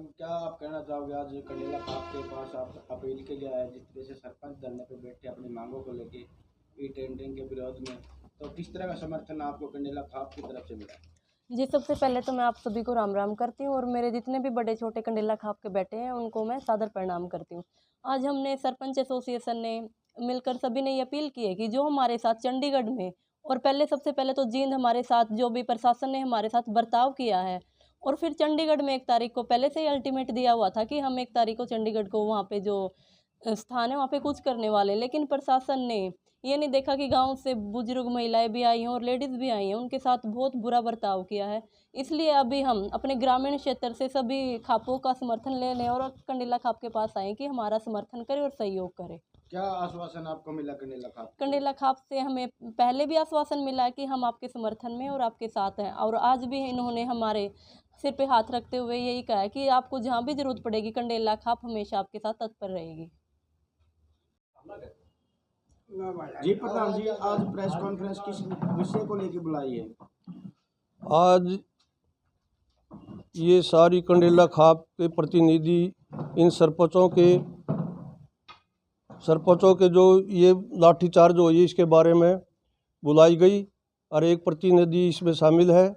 Madam, क्या आप कहना चाहोगे? आज कंडेला खाप के पास आप अपील के लिए आए, जिस तरह से सरपंच धरने पे बैठे अपनी मांगों को लेके ई टेंडरिंग के विरोध में, तो किस तरह का समर्थन आपको कंडेला खाप की तरफ से मिला? जी, सबसे पहले तो मैं आप सभी को राम राम करती हूँ और मेरे जितने भी बड़े छोटे कंडेला खाप के बैठे हैं उनको मैं सादर प्रणाम करती हूँ। आज हमने सरपंच एसोसिएशन ने मिलकर सभी ने ये अपील की है कि जो हमारे साथ चंडीगढ़ में और पहले सबसे पहले तो जींद हमारे साथ जो भी प्रशासन ने हमारे साथ बर्ताव किया है, और फिर चंडीगढ़ में 1 तारीख को पहले से ही अल्टीमेट दिया हुआ था कि हम 1 तारीख को चंडीगढ़ को वहाँ पे जो स्थान है वहाँ पे कुछ करने वाले, लेकिन प्रशासन ने ये नहीं देखा कि गांव से बुजुर्ग महिलाएं भी आई हैं और लेडीज़ भी आई हैं, उनके साथ बहुत बुरा बर्ताव किया है। इसलिए अभी हम अपने ग्रामीण क्षेत्र से सभी खापों का समर्थन लेने और कंडेला खाप के पास आए कि हमारा समर्थन करें और सहयोग करें। क्या आश्वासन आपको मिला कंडेला खाप? कंडेला खाप से हमें पहले भी आश्वासन मिला है कि हम आपके समर्थन में और आपके साथ हैं, और आज भी इन्होंने हमारे सिर पे हाथ रखते हुए यही कहा है कि आपको जहाँ भी जरूरत पड़ेगी कंडेला खाप हमेशा आपके साथ तत्पर रहेगी। जी प्रधान जी, आज प्रेस कॉन्फ्रेंस किस विषय को लेकर बुलाई है? आज ये सारी कंडेला खाप के प्रतिनिधि इन सरपंचों के जो ये लाठीचार्ज हुई है इसके बारे में बुलाई गई और एक प्रतिनिधि इसमें शामिल है।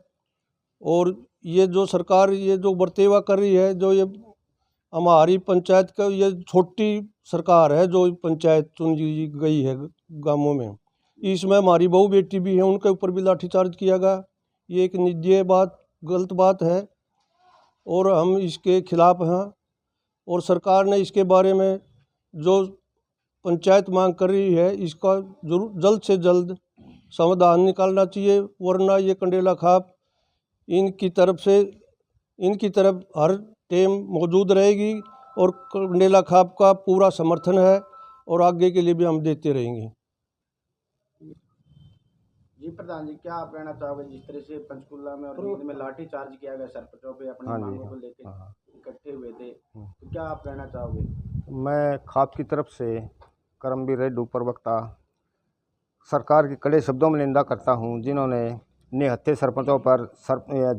और ये जो सरकार ये जो बर्तेवा कर रही है, जो ये हमारी पंचायत का ये छोटी सरकार है जो पंचायत चुन गई है गांवों में, इसमें हमारी बहू बेटी भी है, उनके ऊपर भी लाठीचार्ज किया गया। ये एक निंदनीय बात, गलत बात है और हम इसके खिलाफ हैं। और सरकार ने इसके बारे में जो पंचायत मांग कर रही है इसका जरूर जल्द से जल्द समाधान निकालना चाहिए, वरना ये कंडेला खाप इनकी तरफ हर टाइम मौजूद रहेगी और कंडेला खाप का पूरा समर्थन है और आगे के लिए भी हम देते रहेंगे। जी प्रधान जी, क्या आप कहना चाहोगे? जिस तरह से पंचकुला में और जींद में लाठी चार्ज किया गया सरपंचों पे अपनी मांगों को लेकर इकट्ठे हुए थे, तो क्या आप कहना चाहोगे? मैं खाप की तरफ से करमवीर रेड्डू प्रवक्ता सरकार की कड़े शब्दों में निंदा करता हूं, जिन्होंने निहत्थे सरपंचों पर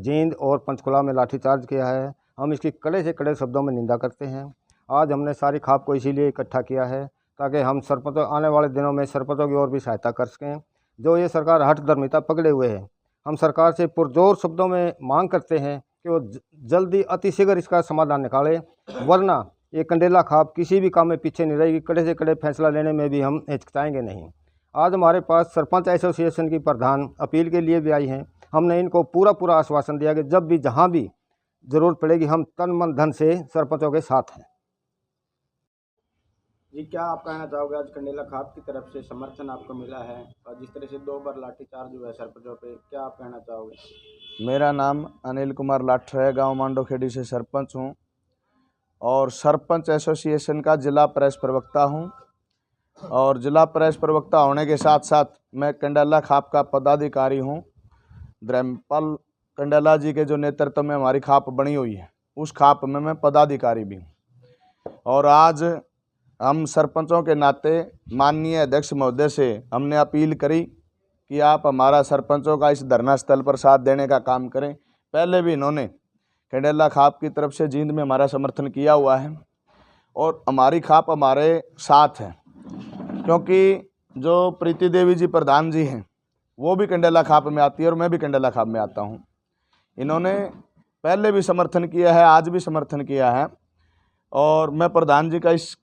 जींद और पंचकुला में लाठीचार्ज किया है। हम इसकी कड़े से कड़े शब्दों में निंदा करते हैं। आज हमने सारी खाप को इसीलिए इकट्ठा किया है ताकि हम सरपंचों आने वाले दिनों में सरपंचों की और भी सहायता कर सकें। जो ये सरकार हठधर्मिता पकड़े हुए है, हम सरकार से पुरजोर शब्दों में मांग करते हैं कि वो जल्दी अतिशीघ्र इसका समाधान निकाले, वरना ये कंडेला खाप किसी भी काम में पीछे नहीं रहेगी। कड़े से कड़े फैसला लेने में भी हम हिचकिचाएंगे नहीं। आज हमारे पास सरपंच एसोसिएशन की प्रधान अपील के लिए भी आई हैं। हमने इनको पूरा आश्वासन दिया कि जब भी जहां भी ज़रूरत पड़ेगी हम तन मन धन से सरपंचों के साथ हैं। जी, क्या आप कहना चाहोगे? आज कंडेला खाप की तरफ से समर्थन आपको मिला है और जिस तरह से 2 बार लाठीचार्ज हुआ है सरपंचों पे, क्या आप कहना चाहोगे? मेरा नाम अनिल कुमार लाठर है, गांव मांडोखेड़ी से सरपंच हूं और सरपंच एसोसिएशन का जिला प्रेस प्रवक्ता हूं। और जिला प्रेस प्रवक्ता होने के साथ साथ मैं कंडेला खाप का पदाधिकारी हूं। धर्मपाल कंडेला जी के जो नेतृत्व में हमारी खाप बनी हुई है, उस खाप में मैं पदाधिकारी भी हूं। और आज हम सरपंचों के नाते माननीय अध्यक्ष महोदय से हमने अपील करी कि आप हमारा सरपंचों का इस धरना स्थल पर साथ देने का काम करें। पहले भी इन्होंने कंडेला खाप की तरफ से जींद में हमारा समर्थन किया हुआ है और हमारी खाप हमारे साथ है, क्योंकि जो प्रीति देवी जी प्रधान जी हैं वो भी कंडेला खाप में आती है और मैं भी कंडेला खाप में आता हूं। इन्होंने पहले भी समर्थन किया है, आज भी समर्थन किया है और मैं प्रधान जी का इस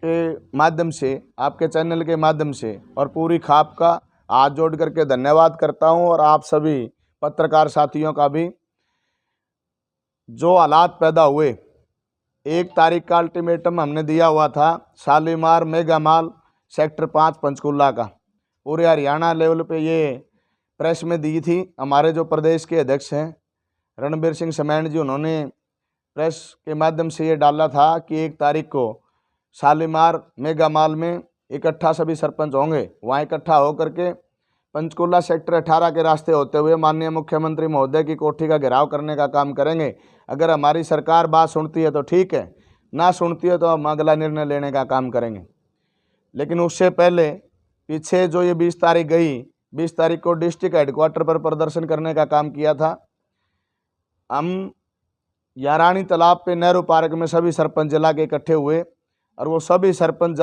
के माध्यम से, आपके चैनल के माध्यम से और पूरी खाप का हाथ जोड़ करके धन्यवाद करता हूं। और आप सभी पत्रकार साथियों का भी, जो हालात पैदा हुए, 1 तारीख का अल्टीमेटम हमने दिया हुआ था Shalimar mega mall sector 5 Panchkula का, पूरे हरियाणा लेवल पे ये प्रेस में दी थी। हमारे जो प्रदेश के अध्यक्ष हैं रणबीर सिंह समेण जी, उन्होंने प्रेस के माध्यम से ये डाला था कि 1 तारीख को शालीमार मेगा मॉल में इकट्ठा सभी सरपंच होंगे। वहाँ इकट्ठा होकर के पंचकुला सेक्टर 18 के रास्ते होते हुए माननीय मुख्यमंत्री महोदय की कोठी का घेराव करने का काम करेंगे। अगर हमारी सरकार बात सुनती है तो ठीक है, ना सुनती है तो हम अगला निर्णय लेने का काम करेंगे। लेकिन उससे पहले पीछे जो ये 20 तारीख गई, 20 तारीख को डिस्ट्रिक्ट हेडक्वार्टर पर प्रदर्शन करने का काम किया था। हम यारानी तालाब पे नेहरू पार्क में सभी सरपंच जिला के इकट्ठे हुए और वो सभी सरपंच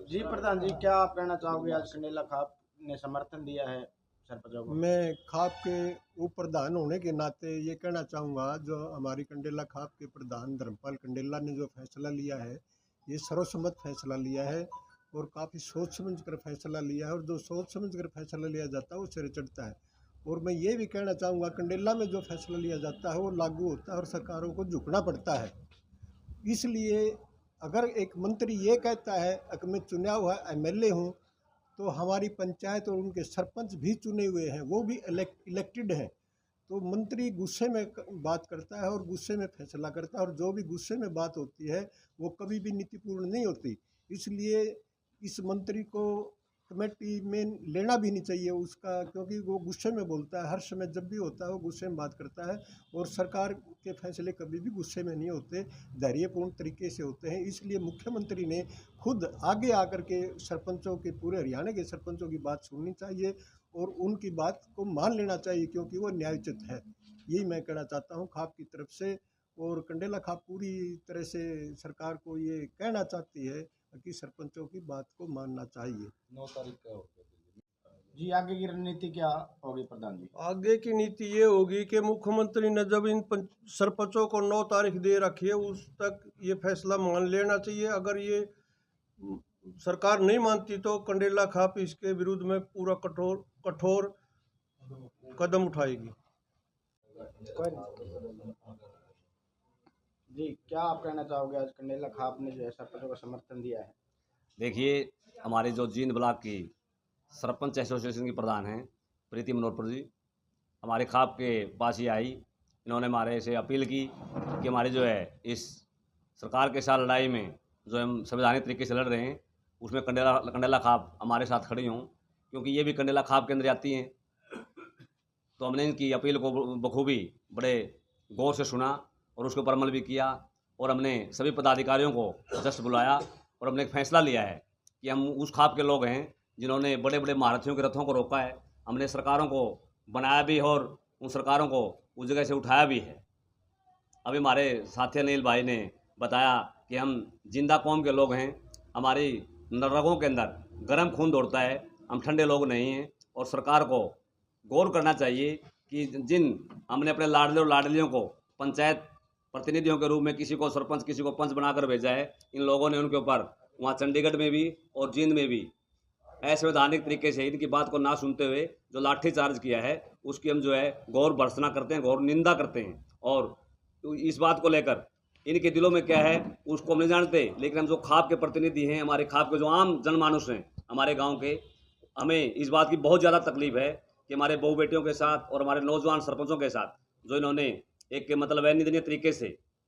जी प्रधान जी, क्या आप कहना चाहोगे? आज कंडेला खाप ने समर्थन दिया है सरपंचों को। मैं खाप के उप प्रधान होने के नाते ये कहना चाहूँगा, जो हमारी कंडेला खाप के प्रधान धर्मपाल कंडेला ने जो फैसला लिया है, ये सर्वसम्मत फैसला लिया है और काफ़ी सोच समझ कर फैसला लिया है, और जो सोच समझ कर फैसला लिया जाता है वो सिर चढ़ता है। और मैं ये भी कहना चाहूँगा, कंडेला में जो फैसला लिया जाता है वो लागू होता है और सरकारों को झुकना पड़ता है। इसलिए अगर एक मंत्री ये कहता है कि मैं चुना हुआ MLA हूँ, तो हमारी पंचायत और उनके सरपंच भी चुने हुए हैं, वो भी इलेक्टेड हैं। तो मंत्री गुस्से में बात करता है और गुस्से में फैसला करता है, और जो भी गुस्से में बात होती है वो कभी भी नीतिपूर्ण नहीं होती। इसलिए इस मंत्री को कमेटी में लेना भी नहीं चाहिए उसका, क्योंकि वो गुस्से में बोलता है। हर समय जब भी होता है वो गुस्से में बात करता है, और सरकार के फैसले कभी भी गुस्से में नहीं होते, धैर्यपूर्ण तरीके से होते हैं। इसलिए मुख्यमंत्री ने खुद आगे आकर के सरपंचों के, पूरे हरियाणा के सरपंचों की बात सुननी चाहिए और उनकी बात को मान लेना चाहिए, क्योंकि वो न्यायोचित है। यही मैं कहना चाहता हूँ खाप की तरफ से। और कंडेला खाप पूरी तरह से सरकार को ये कहना चाहती है कि सरपंचों की बात को मानना चाहिए। 9 तारीख का होगा जी। आगे की रणनीति क्या होगी प्रधान जी? आगे की नीति ये होगी कि मुख्यमंत्री ने जब इन सरपंचों को 9 तारीख दे रखी है, उस तक ये फैसला मान लेना चाहिए। अगर ये सरकार नहीं मानती तो कंडेला खाप इसके विरुद्ध में पूरा कठोर कदम उठाएगी। जी, क्या आप कहना चाहोगे? आज कंडेला खाप ने जो है सरपंचों को समर्थन दिया है। देखिए, हमारे जो जींद ब्लॉक की सरपंच एसोसिएशन की प्रधान हैं प्रीति मनोहर जी, हमारे खाप के पास ही आई। इन्होंने हमारे से अपील की कि हमारे जो है इस सरकार के साथ लड़ाई में जो हम संवैधानिक तरीके से लड़ रहे हैं, उसमें कंडेला खाप हमारे साथ खड़ी हों, क्योंकि ये भी कंडेला खाप के अंदर आती हैं। तो हमने इनकी अपील को बखूबी बड़े गौर से सुना और उसके ऊपर अमल भी किया, और हमने सभी पदाधिकारियों को जस्ट बुलाया और हमने एक फैसला लिया है कि हम उस खाप के लोग हैं जिन्होंने बड़े बड़े महारथियों के रथों को रोका है। हमने सरकारों को बनाया भी और उन सरकारों को उस जगह से उठाया भी है। अभी हमारे साथी अनिल भाई ने बताया कि हम जिंदा कौम के लोग हैं, हमारी रगों के अंदर गर्म खून दौड़ता है, हम ठंडे लोग नहीं हैं। और सरकार को गौर करना चाहिए कि जिन हमने अपने लाडले और लाडलियों को पंचायत प्रतिनिधियों के रूप में किसी को सरपंच किसी को पंच बनाकर भेजा है, इन लोगों ने उनके ऊपर वहाँ चंडीगढ़ में भी और जींद में भी असंवैधानिक तरीके से इनकी बात को ना सुनते हुए जो लाठी चार्ज किया है, उसकी हम जो है गौर भर्त्सना करते हैं, गौर निंदा करते हैं। और इस बात को लेकर इनके दिलों में क्या है उसको हम नहीं जानते, लेकिन हम जो खाप के प्रतिनिधि हैं, हमारे खाप के जो आम जनमानुस हैं हमारे गाँव के, हमें इस बात की बहुत ज़्यादा तकलीफ है कि हमारे बहू बेटियों के साथ और हमारे नौजवान सरपंचों के साथ जो इन्होंने एक मतलब अनिंदनीय तरीके से,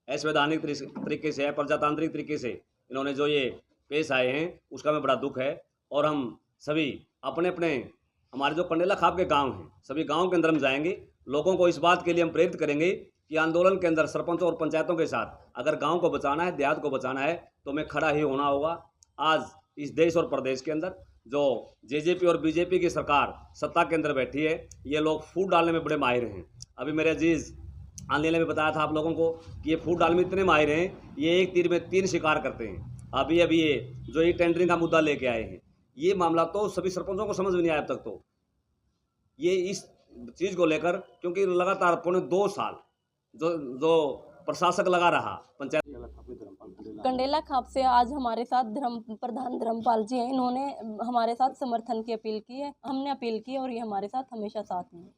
असंवैधानिक तरीके से, प्रजातांत्रिक तरीके से इन्होंने जो ये पेश आए हैं, उसका हमें बड़ा दुख है। और हम सभी अपने अपने हमारे जो कंडेला खाप के गांव हैं, सभी गांव के अंदर हम जाएंगे, लोगों को इस बात के लिए हम प्रेरित करेंगे कि आंदोलन के अंदर सरपंचों और पंचायतों के साथ अगर गाँव को बचाना है, देहात को बचाना है, तो हमें खड़ा ही होना होगा। आज इस देश और प्रदेश के अंदर जो जेजेपी और बीजेपी की सरकार सत्ता के अंदर बैठी है, ये लोग फूट डालने में बड़े माहिर हैं। अभी मेरे अजीज़ अनिल ने भी बताया था आप लोगों को कि ये फूट डालने में इतने माहिर हैं, ये एक तीर में 3 शिकार करते हैं। अभी ये जो ये टेंडरिंग का मुद्दा लेके आए हैं, ये मामला तो सभी सरपंचों को समझ में नहीं आया अब तक। तो ये इस चीज़ को लेकर, क्योंकि लगातार पौने 2 साल जो प्रशासक लगा रहा पंचायत कंडेला खाप से आज हमारे साथ प्रधान धर्मपाल जी हैं। इन्होंने हमारे साथ समर्थन की अपील की है, हमने अपील की और ये हमारे साथ हमेशा साथ हैं।